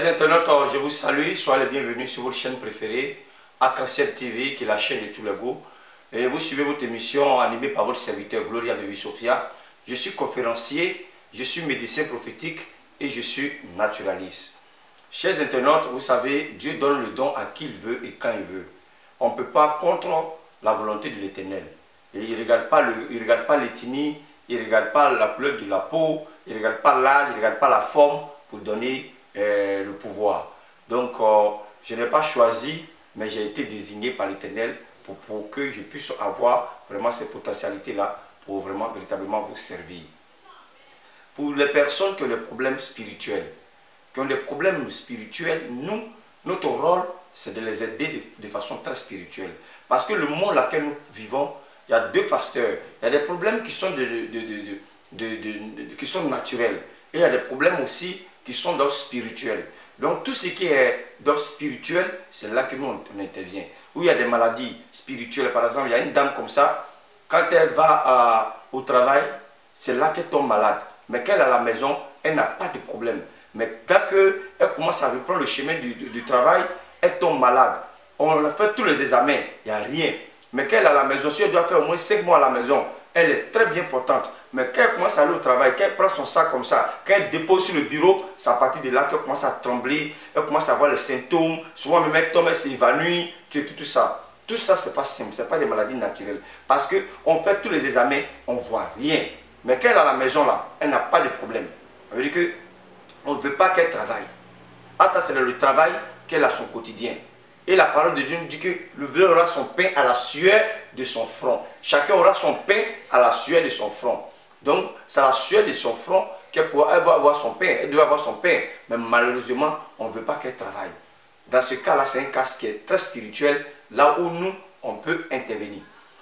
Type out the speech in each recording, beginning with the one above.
internautes, je vous salue, soyez les bienvenus sur votre chaîne préférée, Arc-en-Ciel TV, qui est la chaîne de tous les goûts. Et vous suivez votre émission animée par votre serviteur Gloria Baby Sophia. Je suis conférencier, je suis médecin prophétique et je suis naturaliste. Chers internautes, vous savez, Dieu donne le don à qui il veut et quand il veut. On ne peut pas contre la volonté de l'Éternel. Et il ne regarde pas l'ethnie, il ne regarde pas la couleur de la peau, il ne regarde pas l'âge, il ne regarde pas la forme pour donner le pouvoir. Donc, je n'ai pas choisi, mais j'ai été désigné par l'Éternel pour que je puisse avoir vraiment ces potentialités-là pour vraiment, véritablement vous servir. Pour les personnes qui ont des problèmes spirituels, notre rôle, c'est de les aider de façon très spirituelle. Parce que le monde dans lequel nous vivons, il y a deux facteurs. Il y a des problèmes qui sont, qui sont naturels. Et il y a des problèmes aussi qui sont d'ordre spirituel. Donc tout ce qui est d'ordre spirituel, c'est là que nous on intervient. Où il y a des maladies spirituelles, par exemple, il y a une dame comme ça, quand elle va au travail, c'est là qu'elle tombe malade. Mais quand elle est à la maison, elle n'a pas de problème. Mais dès qu'elle commence à reprendre le chemin du travail, elle tombe malade. On a fait tous les examens, il n'y a rien. Mais quand elle est à la maison, si elle doit faire au moins 5 mois à la maison, elle est très bien portante. Mais quand elle commence à aller au travail, quand elle prend son sac comme ça, quand elle dépose sur le bureau, c'est à partir de là qu'elle commence à trembler, elle commence à avoir les symptômes. Souvent même elle tombe, elle s'évanouit, tout ça. Tout ça, ce n'est pas simple, ce n'est pas des maladies naturelles. Parce qu'on fait tous les examens, on ne voit rien. Mais quand elle est à la maison, là, elle n'a pas de problème. Ça veut dire qu'on ne veut pas qu'elle travaille. Attends, c'est dans le travail qu'elle a son quotidien. Et la parole de Dieu nous dit que le voleur aura son pain à la sueur de son front. Chacun aura son pain à la sueur de son front. Donc, c'est à la sueur de son front qu'elle va avoir son pain. Elle doit avoir son pain. Mais malheureusement, on ne veut pas qu'elle travaille. Dans ce cas-là, c'est un cas qui est très spirituel, là où nous, on peut intervenir.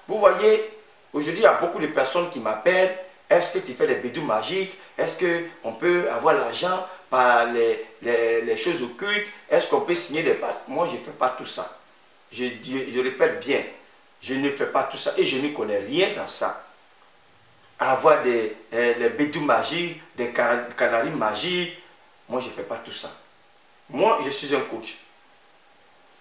Vous voyez, aujourd'hui, il y a beaucoup de personnes qui m'appellent. Est-ce que tu fais des bédous magiques? Est-ce qu'on peut avoir l'argent par les choses occultes? Est-ce qu'on peut signer des pactes? Moi, je ne fais pas tout ça. Je répète bien, je ne fais pas tout ça et je ne connais rien dans ça. Avoir des bédous magiques, des canaris magiques, moi, je ne fais pas tout ça. Moi, je suis un coach.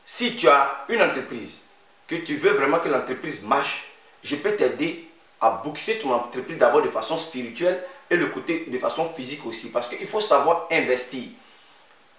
Si tu as une entreprise, que tu veux vraiment que l'entreprise marche, je peux t'aider à booster ton entreprise d'abord de façon spirituelle et le côté de façon physique aussi. Parce qu'il faut savoir investir.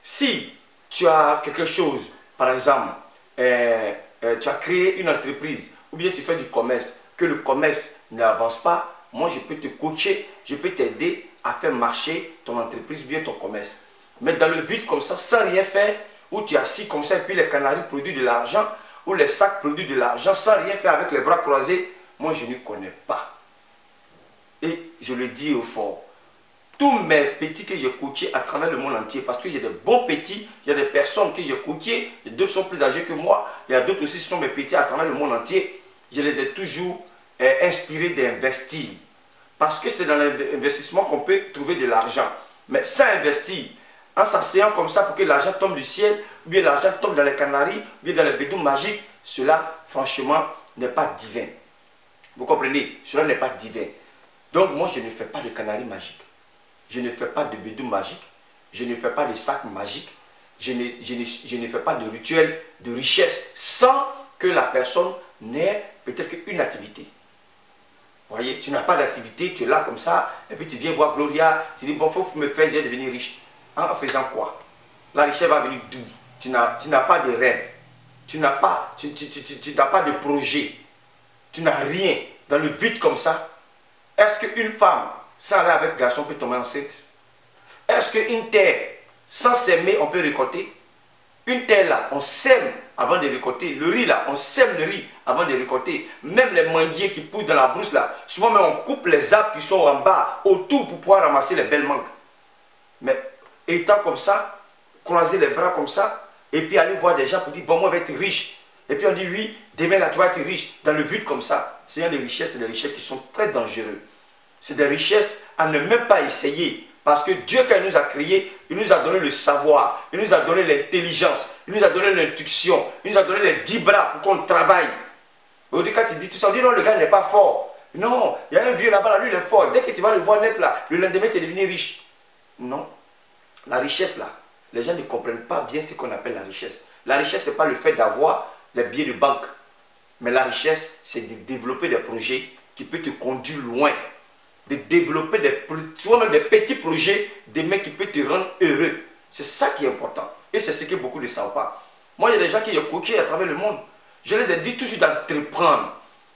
Si tu as quelque chose, par exemple, tu as créé une entreprise ou bien tu fais du commerce, que le commerce n'avance pas, moi je peux te coacher, je peux t'aider à faire marcher ton entreprise ou bien ton commerce. Mais dans le vide comme ça, sans rien faire, où tu es assis comme ça et puis les canaris produisent de l'argent ou les sacs produisent de l'argent sans rien faire avec les bras croisés, moi, je ne connais pas. Et je le dis au fort. Tous mes petits que j'ai coachés à travers le monde entier, parce que j'ai des bons petits, il y a des personnes que j'ai coachées, d'autres sont plus âgés que moi, il y a d'autres aussi qui sont mes petits à travers le monde entier. Je les ai toujours inspirés d'investir. Parce que c'est dans l'investissement qu'on peut trouver de l'argent. Mais sans investir, en s'asseyant comme ça pour que l'argent tombe du ciel, ou bien l'argent tombe dans les canaris, ou bien dans les bédous magiques, cela, franchement, n'est pas divin. Vous comprenez? Cela n'est pas divin. Donc moi, je ne fais pas de canaris magiques. Je ne fais pas de bédou magique. Je ne fais pas de sac magique. Je ne fais pas de rituel de richesse sans que la personne n'ait peut-être qu'une activité. Vous voyez, tu n'as pas d'activité, tu es là comme ça, et puis tu viens voir Gloria, tu dis, bon, il faut me faire, je vais devenir riche. En faisant quoi? La richesse va venir d'où? Tu n'as pas de rêve. Tu n'as pas de projet. Tu n'as rien dans le vide comme ça. Est-ce qu'une femme sans aller avec garçon peut tomber enceinte? Est-ce qu'une terre sans s'aimer on peut récolter? Une terre là, on sème avant de récolter. Le riz là, on sème le riz avant de récolter. Même les manguiers qui poussent dans la brousse là, souvent même on coupe les arbres qui sont en bas autour pour pouvoir ramasser les belles mangues. Mais étant comme ça, croiser les bras comme ça, et puis aller voir des gens pour dire, bon moi je vais être riche. Et puis on dit oui, demain là tu vas être riche, dans le vide comme ça. C'est des richesses qui sont très dangereuses. C'est des richesses à ne même pas essayer. Parce que Dieu, quand il nous a créés, il nous a donné le savoir, il nous a donné l'intelligence, il nous a donné l'intuition, il nous a donné les 10 bras pour qu'on travaille. Aujourd'hui, quand tu dis tout ça, on dit non, le gars n'est pas fort. Non, il y a un vieux là-bas, lui il est fort. Dès que tu vas le voir naître là, le lendemain tu es devenu riche. Non. La richesse là, les gens ne comprennent pas bien ce qu'on appelle la richesse. La richesse, ce n'est pas le fait d'avoir les billets de banque. Mais la richesse, c'est de développer des projets qui peuvent te conduire loin. De développer soit même des petits projets, des mecs qui peuvent te rendre heureux. C'est ça qui est important. Et c'est ce que beaucoup ne savent pas. Moi, il y a des gens qui ont coqué à travers le monde. Je les ai dit toujours d'entreprendre.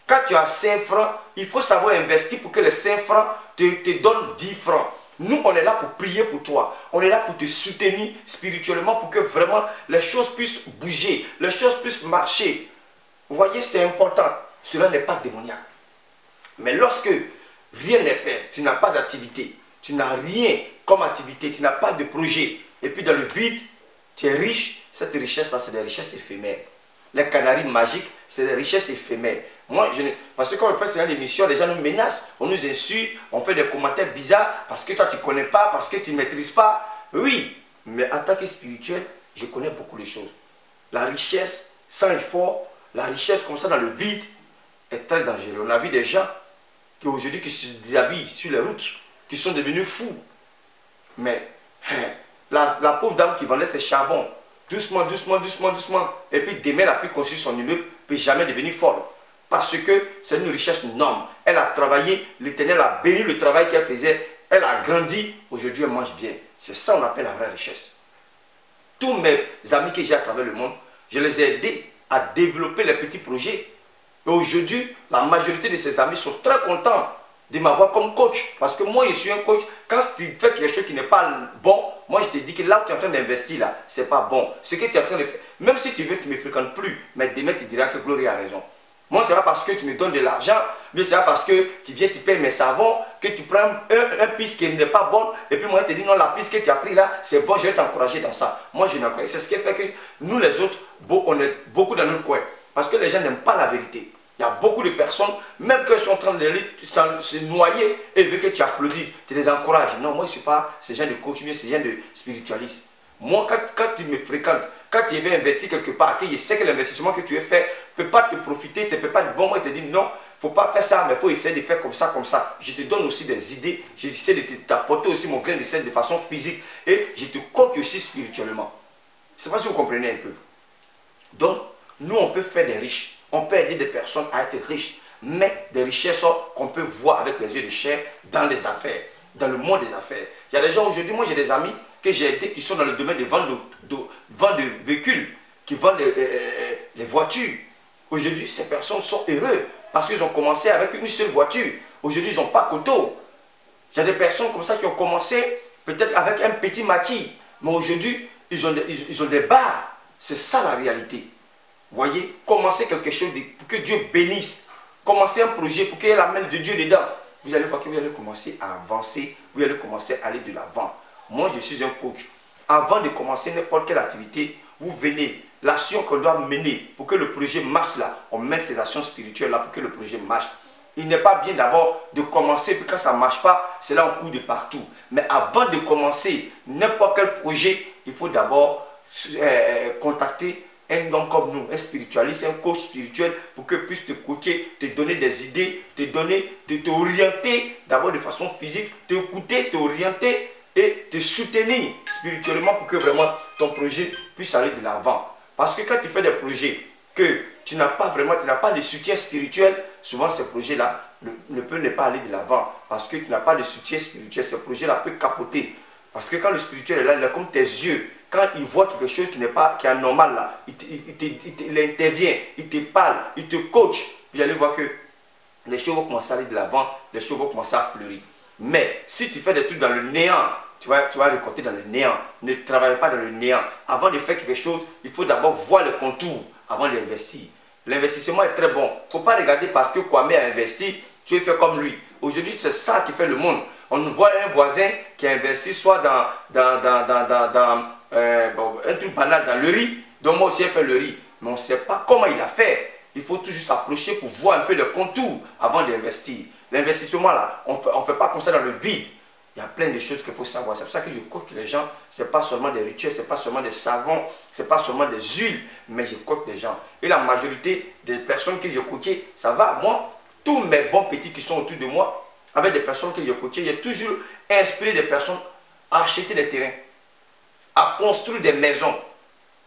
Quand tu as 5 francs, il faut savoir investir pour que les 5 francs te donnent 10 francs. Nous, on est là pour prier pour toi. On est là pour te soutenir spirituellement pour que vraiment les choses puissent bouger, les choses puissent marcher. Vous voyez, c'est important. Cela n'est pas démoniaque. Mais lorsque rien n'est fait, tu n'as pas d'activité, tu n'as rien comme activité, tu n'as pas de projet, et puis dans le vide, tu es riche, cette richesse-là, c'est des richesses éphémères. Les canaries magiques, c'est des richesses éphémères. Moi, parce que quand on fait cette émission, les gens nous menacent, on nous insulte, on fait des commentaires bizarres, parce que toi tu ne connais pas, parce que tu ne maîtrises pas. Oui, mais en tant que spirituel, je connais beaucoup de choses. La richesse sans effort, la richesse comme ça dans le vide, est très dangereuse. On a vu des gens qui aujourd'hui qui se déshabillent sur les routes, qui sont devenus fous. Mais la pauvre dame qui vendait ses charbons, doucement, doucement, doucement, doucement, et puis demain elle a pu construire son immeuble, ne peut jamais devenir folle. Parce que c'est une richesse énorme. Elle a travaillé, l'Éternel a béni le travail qu'elle faisait, elle a grandi, aujourd'hui elle mange bien. C'est ça qu'on appelle la vraie richesse. Tous mes amis que j'ai à travers le monde, je les ai aidés à développer les petits projets. Et aujourd'hui, la majorité de ces amis sont très contents de m'avoir comme coach. Parce que moi, je suis un coach. Quand tu fais quelque chose qui n'est pas bon, moi, je te dis que là où tu es en train d'investir, là, ce n'est pas bon. Ce que tu es en train de faire, même si tu veux, tu ne me fréquentes plus. Mais demain, tu diras que Glory a raison. Moi, ce n'est pas parce que tu me donnes de l'argent, mais c'est pas parce que tu viens, tu payes mes savons, que tu prends un piste qui n'est pas bon, et puis moi, je te dis non, la piste que tu as pris là, c'est bon, je vais t'encourager dans ça. Moi, je n'encourage. C'est ce qui fait que nous, les autres, on est beaucoup dans notre coin. Parce que les gens n'aiment pas la vérité. Il y a beaucoup de personnes, même qu'elles sont en train de se noyer, et veulent que tu applaudisses, tu les encourages. Non, moi, je ne suis pas ce genre de coach, mais ce genre de spiritualiste. Moi, quand tu me fréquentes, quand tu veux investir quelque part, que je sais que l'investissement que tu veux faire ne peut pas te profiter, tu ne peux pas dire, bon, moi, je te dis non, il ne faut pas faire ça, mais il faut essayer de faire comme ça, comme ça. Je te donne aussi des idées, j'essaie de t'apporter aussi mon grain de sel de façon physique, et je te coach aussi spirituellement. Je ne sais pas si vous comprenez un peu. Donc, nous, on peut faire des riches. On peut aider des personnes à être riches, mais des richesses qu'on peut voir avec les yeux de chair dans les affaires, dans le monde des affaires. Il y a des gens aujourd'hui, moi j'ai des amis que j'ai aidés qui sont dans le domaine de vente de véhicules, qui vendent les voitures. Aujourd'hui, ces personnes sont heureuses parce qu'ils ont commencé avec une seule voiture. Aujourd'hui, ils n'ont pas qu'auto. Il y a des personnes comme ça qui ont commencé peut-être avec un petit maquis, mais aujourd'hui, ils ont des bars. C'est ça la réalité. Voyez, commencez quelque chose pour que Dieu bénisse. Commencez un projet pour qu'il y ait la main de Dieu dedans. Vous allez voir que vous allez commencer à avancer, vous allez commencer à aller de l'avant. Moi, je suis un coach. Avant de commencer n'importe quelle activité, vous venez, l'action qu'on doit mener pour que le projet marche là, on mène ces actions spirituelles là pour que le projet marche. Il n'est pas bien d'abord de commencer, puis quand ça ne marche pas, c'est là on court de partout. Mais avant de commencer n'importe quel projet, il faut d'abord contacter un homme comme nous, un spiritualiste, un coach spirituel, pour qu'il puisse te coacher, te donner des idées, t'orienter d'abord de façon physique, t'écouter, t'orienter et te soutenir spirituellement pour que vraiment ton projet puisse aller de l'avant. Parce que quand tu fais des projets que tu n'as pas vraiment, tu n'as pas de soutien spirituel, souvent ces projets-là ne peuvent pas aller de l'avant. Parce que tu n'as pas de soutien spirituel, ces projets-là peuvent capoter. Parce que quand le spirituel est là, il est comme tes yeux. Quand il voit quelque chose qui n'est pas, qui est anormal là, il intervient, il te parle, il te coach. Vous allez voir que les choses vont commencer à aller de l'avant, les choses vont commencer à fleurir. Mais si tu fais des trucs dans le néant, tu vas récolter dans le néant. Ne travaille pas dans le néant. Avant de faire quelque chose, il faut d'abord voir le contour avant d'investir. L'investissement est très bon. Il ne faut pas regarder parce que Kwame a investi, tu es fait comme lui. Aujourd'hui, c'est ça qui fait le monde. On voit un voisin qui a investi soit dans un truc banal dans le riz, donc moi aussi j'ai fait le riz, mais on ne sait pas comment il a fait. Il faut toujours s'approcher pour voir un peu le contour avant d'investir. L'investissement là, on ne fait pas comme ça dans le vide. Il y a plein de choses qu'il faut savoir. C'est pour ça que je coach les gens. Ce n'est pas seulement des rituels, ce n'est pas seulement des savons, ce n'est pas seulement des huiles, mais je coach des gens. Et la majorité des personnes que je coach, ça va. Moi, tous mes bons petits qui sont autour de moi, avec des personnes que je coach, j'ai toujours inspiré des personnes à acheter des terrains. à construire des maisons.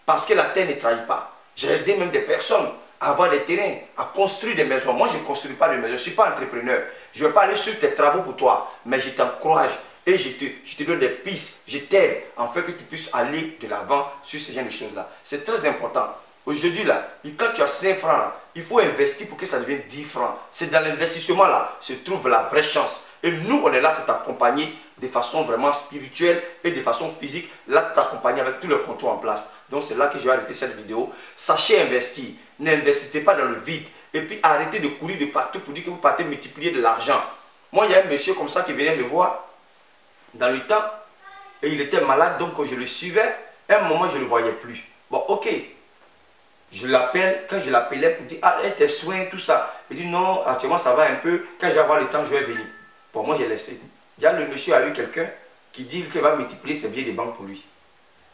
Parce que la terre ne trahit pas. J'ai aidé même des personnes à avoir des terrains, à construire des maisons. Moi, je ne construis pas de maisons. Je ne suis pas entrepreneur. Je ne vais pas aller sur tes travaux pour toi. Mais je t'encourage et je te donne des pistes. Je t'aide en fait que tu puisses aller de l'avant sur ce genre de choses-là. C'est très important. Aujourd'hui, là, quand tu as 5 francs, là, il faut investir pour que ça devienne 10 francs. C'est dans l'investissement là se trouve la vraie chance. Et nous, on est là pour t'accompagner de façon vraiment spirituelle et de façon physique. Là, pour t'accompagner avec tout le contrôle en place. Donc, c'est là que je vais arrêter cette vidéo. Sachez investir. N'investissez pas dans le vide. Et puis, arrêtez de courir de partout pour dire que vous partez multiplier de l'argent. Moi, il y a un monsieur comme ça qui venait me voir dans le temps. Et il était malade, donc je le suivais. À un moment, je ne le voyais plus. Bon, ok. Je l'appelle, quand je l'appelais pour dire, ah, tes soins, tout ça. Il dit, non, actuellement ça va un peu. Quand je vais avoir le temps, je vais venir. Bon, moi j'ai laissé. Déjà, le monsieur a eu quelqu'un qui dit qu'il va multiplier ses billets de banque pour lui.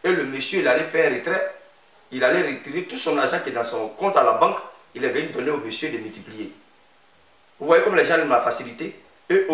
Et le monsieur, il allait faire un retrait. Il allait retirer tout son argent qui est dans son compte à la banque. Il est venu donner au monsieur de multiplier. Vous voyez comme les gens aiment la facilité. Et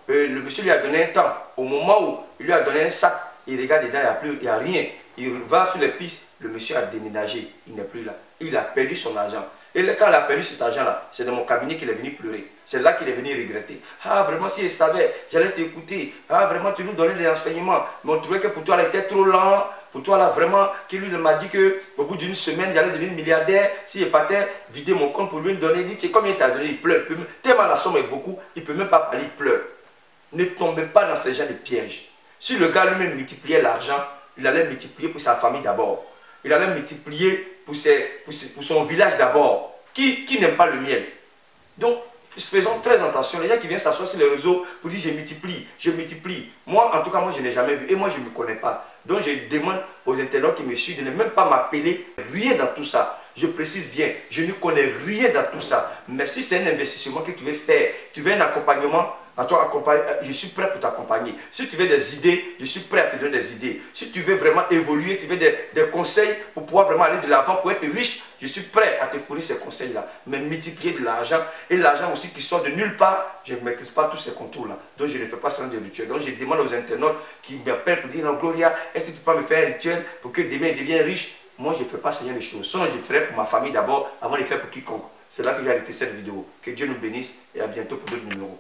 le monsieur lui a donné un temps. Au moment où il lui a donné un sac, il regarde dedans, il n'y a rien. Il va sur les pistes, le monsieur a déménagé, il n'est plus là. Il a perdu son argent. Et quand il a perdu cet argent-là, c'est dans mon cabinet qu'il est venu pleurer. C'est là qu'il est venu regretter. Ah, vraiment, si je savais, j'allais t'écouter. Ah, vraiment, tu nous donnais des renseignements. Mais on trouvait que pour toi, elle était trop lent. Pour toi, là, vraiment, qu'il lui m'a dit qu'au bout d'une semaine, j'allais devenir milliardaire. Si je partais vider mon compte pour lui donner, il dit, tu sais combien il t'a donné, il pleure. Tellement la somme est beaucoup, il ne peut même pas parler, il pleure. Ne tombez pas dans ce genre de piège. Si le gars lui-même multipliait l'argent, il allait multiplier pour sa famille d'abord. Il allait multiplier pour son village d'abord. Qui n'aime pas le miel? Donc, faisons très attention. Les gens qui viennent s'asseoir sur les réseaux pour dire je multiplie, je multiplie. Moi, en tout cas, moi, je n'ai jamais vu. Et moi, je ne me connais pas. Donc, je demande aux internautes qui me suivent de ne même pas m'appeler. Rien dans tout ça. Je précise bien, je ne connais rien dans tout ça. Mais si c'est un investissement que tu veux faire, tu veux un accompagnement, je suis prêt pour t'accompagner. Si tu veux des idées, je suis prêt à te donner des idées. Si tu veux vraiment évoluer, tu veux des conseils pour pouvoir vraiment aller de l'avant, pour être riche, je suis prêt à te fournir ces conseils-là. Mais multiplier de l'argent, et l'argent aussi qui sort de nulle part, je ne maîtrise pas tous ces contours-là. Donc je ne fais pas ça de rituel. Donc je demande aux internautes qui m'appellent pour dire, non Gloria, est-ce que tu peux me faire un rituel pour que demain il devienne riche? Moi je ne fais pas ce genre de choses. Sinon je le ferai pour ma famille d'abord, avant de le faire pour quiconque. C'est là que j'ai arrêté cette vidéo. Que Dieu nous bénisse et à bientôt pour d'autres numéros.